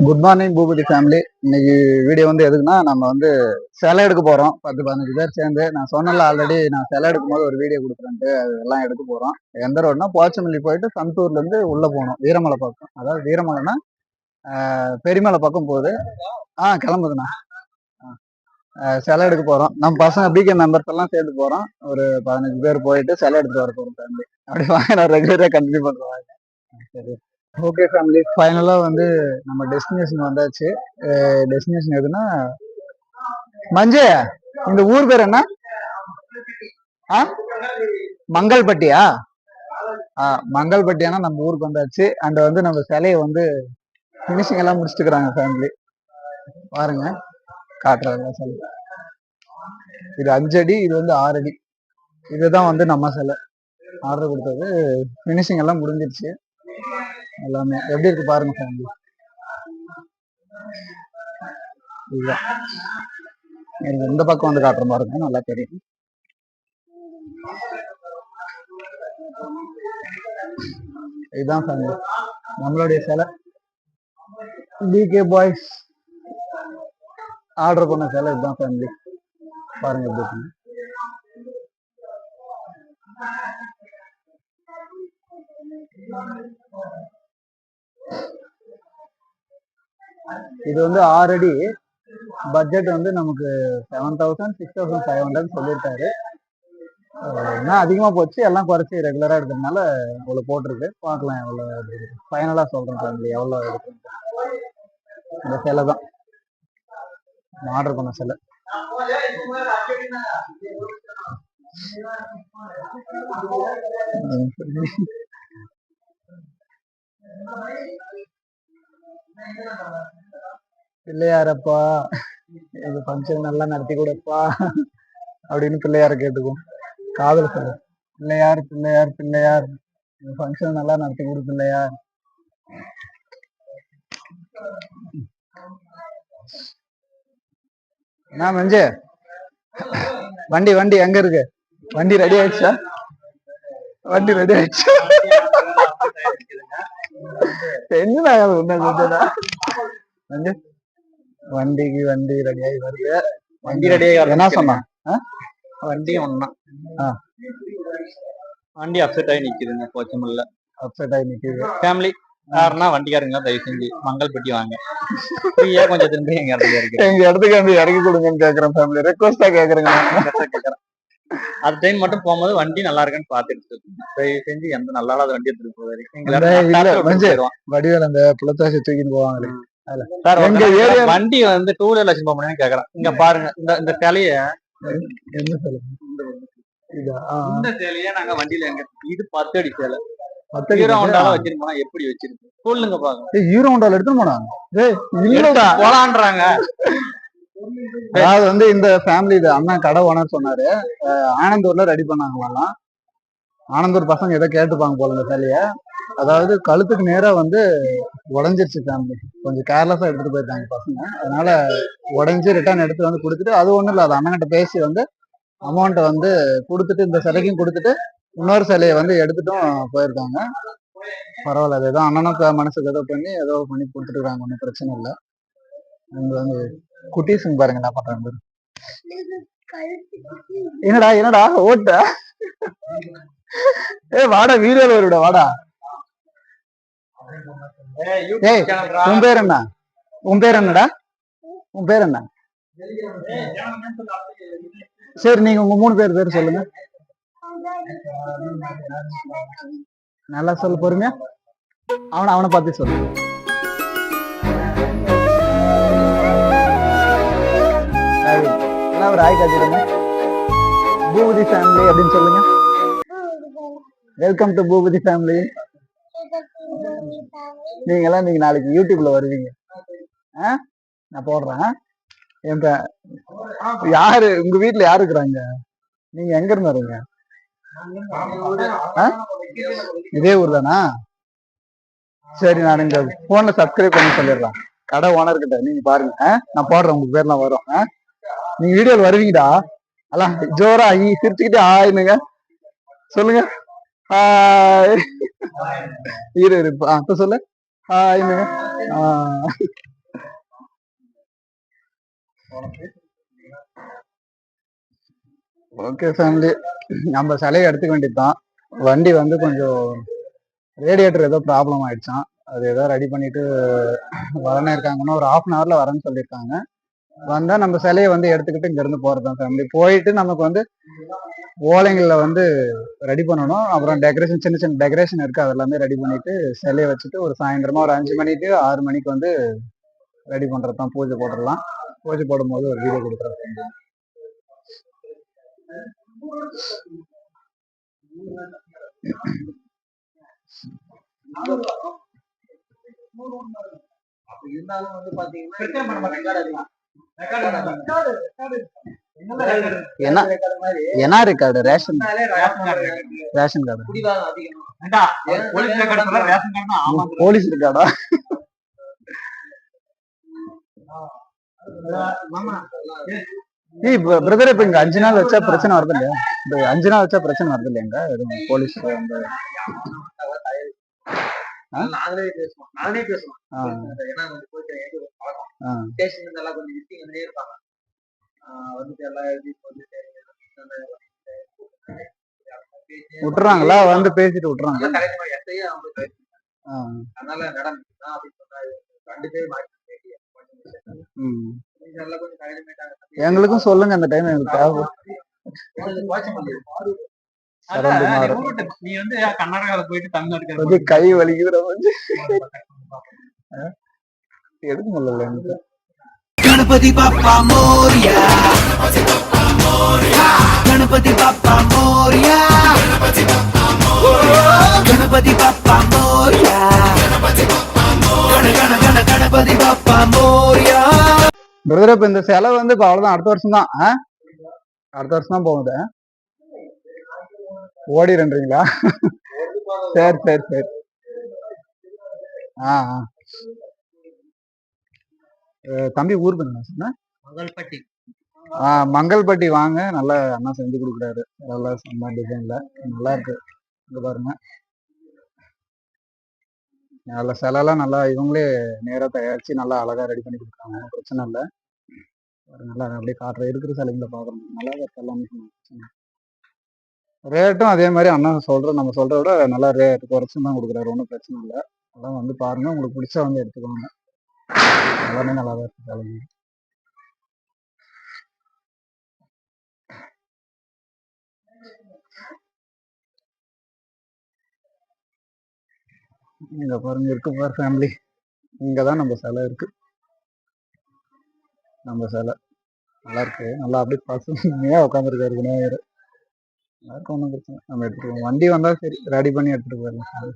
Good morning Boopathi family. இன்னைக்கு video வந்து எதுக்குன்னா, நம்ம வந்து சிலை எடுக்க போறோம். 10-15 பேர் சேர்ந்து. நான் சொன்னல ஆல்ரெடி, நான் சிலை எடுக்கும் போது ஒரு வீடியோ கொடுக்குறேன்ட்டு, அதெல்லாம் எடுக்க போறோம். எந்த ரோடுனா போச்சமல்லி போயிட்டு சந்தூர்ல இருந்து உள்ள போகணும், வீரமலை பக்கம். அதாவது வீரமலைனா பெரியமலை பக்கம் போகுது. கிளம்புதுண்ணா. சிலை எடுக்க போறோம். நம்ம பசங்க பிகே மெம்பர்ஸ் எல்லாம் சேர்ந்து போறோம். ஒரு 15 பேர் போயிட்டு சிலை எடுத்துட்டு வர போறோம் ஃபேமிலி. அப்படி வாங்க, நான் ரெகுலரா கண்டினியூ பண்றேன். சரி, ஓகே ஃபேமிலி. ஃபைனலா வந்து நம்ம டெஸ்டினேஷன் வந்தாச்சு. டெஸ்டினேஷன் எதுனா மஞ்சு, இந்த ஊர் பேர் என்ன? மங்கல்பட்டியா? மங்கல்பட்டியானா நம்ம ஊருக்கு வந்தாச்சு. அண்ட் வந்து நம்ம சிலையை வந்து பினிஷிங் எல்லாம் முடிச்சுட்டுக்கிறாங்க ஃபேமிலி. பாருங்க, காட்டுறாங்க சிலை. இது 5 அடி, இது வந்து 6 அடி. இதுதான் வந்து நம்ம சிலை ஆர்டர் கொடுத்தது. பினிஷிங் எல்லாம் முடிஞ்சிருச்சு. எல்லாமே எப்படி இருக்கு பாருங்க ஃபேமிலி. இதுதான் இந்த பக்கம் வந்து காட்டுற மாதிரி இருக்கும், நல்லா தெரியும். இதுதான் ஃபேமிலி நம்மளுடைய சிலை. பிகே பாய்ஸ் ஆர்டர் பண்ண சிலை இதுதான் ஃபேமிலி. பாருங்க எப்படி இருக்கு. இது வந்து 6 அடி. பட்ஜெட் வந்து நமக்கு 7,000 6,500 சொல்லியிருக்காரு. என்ன அதிகமா போச்சு, எல்லாம் குறைச்சி ரெகுலரா எடுக்கிறதுனால அவ்வளவு போட்டிருக்கு. பார்க்கலாம் எவ்வளவு ஃபைனலா சொல்றேன் ஃபேமிலி எவ்வளவு எடுக்கிறேன். இந்த சிலை தான் ஆர்டர் பண்ண சிலை. பிள்ளையாரப்பா, இந்த ஃபங்க்ஷன் நல்லா நடத்தி கொடுப்பா அப்படின்னு பிள்ளையார கேட்டுக்கும். காதல் சிலை. பிள்ளையார் பிள்ளையார் பிள்ளையார், இந்த ஃபங்க்ஷன் நல்லா நடத்தி கொடு பிள்ளையார். என்ன மஞ்சு, வண்டி எங்க இருக்கு? வண்டி ரெடி ஆயிடுச்சா? வண்டி ரெடி ஆயிடுச்சு. வண்டி ரெடி ஆகி வருது. வண்டி ரெடி ஆகி என்ன சொன்னா? வண்டி ஒண்ணா வண்டி அப்செட் ஆகி நிக்குதுங்க. போச்சமல்ல அப்செட் ஆகி நிக்குது ஃபேமிலி. யாருன்னா வண்டிக்காரங்க தயவு செஞ்சு மங்கல்பட்டி வாங்க, கொஞ்சம் திரும்பி எங்க இடத்துக்கு வந்து இறக்கி கொடுங்கன்னு கேக்குறேன் ஃபேமிலி. ரெக்வஸ்டா கேக்குறேங்க. அது டைம் மட்டும் போகும்போது வண்டி நல்லா இருக்குன்னு பாத்துட்டு தயவு செஞ்சு எந்த நல்லா இல்லாத வண்டி எடுத்துட்டு போவாரு. வடிவேல் அந்த புலத்தாசி தூக்கிட்டு போவாங்களே, வண்டி வந்து 2 வீலர் லட்சம் போக முடியும்னு கேக்குறேன். இங்க பாருங்க, இந்த சிலைய என்ன சிலை? இந்த சிலைய நாங்க வண்டியில எங்க இது 10 அடி சேலை 10 ஹீரோ ஹோண்டால வச்சிருக்கோம். எப்படி வச்சிருக்கு சொல்லுங்க பாருங்க. ஹீரோ ஹோண்டால எடுத்து போனாங்க போலான்றாங்க. அதாவது வந்து இந்த ஃபேமிலி, இது அண்ணா கடை ஓனர் சொன்னாரு, ஆனந்தூர்ல ரெடி பண்ணாங்களாம். ஆனந்தூர் பசங்க எதை கேட்டுப்பாங்க போல இந்த சிலைய. அதாவது கழுத்துக்கு நேரா வந்து உடஞ்சிருச்சு ஃபேமிலி. கொஞ்சம் கேர்லெஸ்ஸா எடுத்துட்டு போயிருக்காங்க பசங்க. அதனால உடஞ்சி ரிட்டர்ன் எடுத்து வந்து கொடுத்துட்டு, அது ஒண்ணும் இல்லை, அது அண்ணன்கிட்ட பேசி வந்து அமௌண்ட்டை வந்து கொடுத்துட்டு, இந்த சிலைக்கும் கொடுத்துட்டு இன்னொரு சிலையை வந்து எடுத்துட்டும் போயிருக்காங்க. பரவாயில்ல, அது ஏதோ அண்ணனும் மனசுக்கு ஏதோ பண்ணி கொடுத்துட்டு இருக்காங்க. ஒன்றும் பிரச்சனை இல்லை. இங்க வந்து குட்டீஸுங்க பாருங்க என்ன பண்றாங்க. என்னடா ஓட்ட வாடா, வீடியோல வருடா, வாடா. உன் பேர் என்ன? என்னடா உன் பேர் என்ன? சரி, நீங்க உங்க 3 பேர் சொல்லுங்க. நல்லா சொல்லு, பொறுமையா. அவனை பார்த்து சொல்லு. ஒரு ஆய் காட்டிடுங்க. பூபதி ஃபேமிலி அப்படின்னு சொல்லுங்க. Welcome to Boopathi family. நீங்க நாளைக்கு யூடியூப்ல வருவீங்க. நான் போடுறேன். யாரு உங்க வீட்டுல யாரு இருக்கிறாங்க? நீங்க எங்க இருந்து வரீங்க? இதே ஊர் தானா? சரி, நான் இந்த போன்ல சப்ஸ்கிரைப் பண்ணி சொல்லிடுறேன் கடை ஓனர் கிட்ட. நீங்க பாருங்க, நான் போடுறேன், உங்க பேர்லாம் வரும். நீங்க வீடியோல வருவீங்கடா. அல்ல ஜோரா சிரிச்சுக்கிட்டே ஆயினுங்க சொல்லுங்க. இரு இப்ப சொல்லு. ஹாய்ங்க. ஓகே ஃபேமிலி, நம்ம சிலையை எடுத்துக்க வேண்டியதுதான். வண்டி வந்து கொஞ்சம் ரேடியேட்டர் ஏதோ ப்ராப்ளம் ஆயிடுச்சான். அது ஏதோ ரெடி பண்ணிட்டு வரேன்னு இருக்காங்கன்னா ஒரு 1/2 hourல வரேன்னு சொல்லியிருக்காங்க. வந்தா நம்ம சிலையை வந்து எடுத்துக்கிட்டு இங்க இருந்து போறதுதான் ஃபேமிலி. போயிட்டு நமக்கு வந்து ஓலைங்கள்ல வந்து ரெடி பண்ணணும். அப்புறம் டெக்கரேஷன், சின்ன சின்ன டெக்கரேஷன் இருக்கு, அது எல்லாமே ரெடி பண்ணிட்டு சிலையை வச்சுட்டு ஒரு சாயந்தரமா ஒரு 5 மணிக்கு 6 மணிக்கு வந்து ரெடி பண்றதுதான். பூஜை போட்டுடலாம். பூஜை போடும்போது ஒரு வீடியோ கொடுக்குறேன். இருந்தாலும் வந்து பாத்தீங்கன்னா என்ன ரெக்கார்டு? Ration card. போலீஸ் இருக்காடா? பிரதர், இப்ப இங்க 5 நாள் வச்சா பிரச்சனை வருது இல்லையா? இந்த 5 நாள் வச்சா பிரச்சனை வருது இல்லையாங்க? போலீஸ் நானே பேசுவோம். விட்டுறாங்களா? வந்து பேசிட்டு விட்டுறாங்க. எங்களுக்கும் சொல்லுங்க, அந்த டைம் எங்களுக்கு தேவை. நீ வந்து கர்நாடகால போயிட்டு தமிழ்நாட்டுக்கு கை வலிக்குற எடுக்க முடியல எனக்கு. கணபதி பாப்பா மோரியா, கணபதி பாப்பா மோரியா, கணபதி பாப்பா மோரியா, கணபதி பாப்பா மோரியா. பிரதர், இப்ப இந்த செலவு வந்து இப்ப அவ்வளவுதான். அடுத்த வருஷம் தான், அடுத்த வருஷம் தான் போகுது. ஓடிடுன்றீங்களா? சரி சரி சரி. தம்பி ஊர் பண்ண மங்கல்பட்டி. மங்கல்பட்டி வாங்க, நல்லா அண்ணா செஞ்சு கொடுக்குறாரு. நல்லா செம்ம டிசைன்ல நல்லா இருக்கு. இங்க பாருங்க, நல்ல சிலைலாம் நல்லா இவங்களே நேராக தயாரிச்சு நல்லா அழகா ரெடி பண்ணி கொடுக்குறாங்க. பிரச்சனை இல்லை. நல்லா அப்படியே காட்டுற இருக்கிற சிலைங்களை பார்க்கணும். நல்லா இருக்கு எல்லாமே. ரேட்டும் அதே மாதிரி அண்ணா நம்ம சொல்றத விட நல்லா ரேட் குறைச்சு தான் கொடுக்குறாரு. ஒன்றும் பிரச்சனை இல்லை. அதெல்லாம் வந்து பாருங்க, உங்களுக்கு பிடிச்சா வந்து எடுத்துக்கோங்க. எல்லாமே நல்லா தான் இருக்கு சிலைங்க. இங்க பாருங்க, இருக்கு பாரு ஃபேமிலி. இங்கதான் நம்ம சிலை இருக்கு. நம்ம சிலை நல்லா இருக்கு. நல்லா அப்படியே பசுமையா உட்காந்துருக்காரு விநாயகர். நல்லா இருக்கும், ஒன்றும் பிரச்சனை. நம்ம எடுத்துருவோம். வண்டி வந்தா சரி, ரெடி பண்ணி எடுத்துட்டு போயிடலாம்.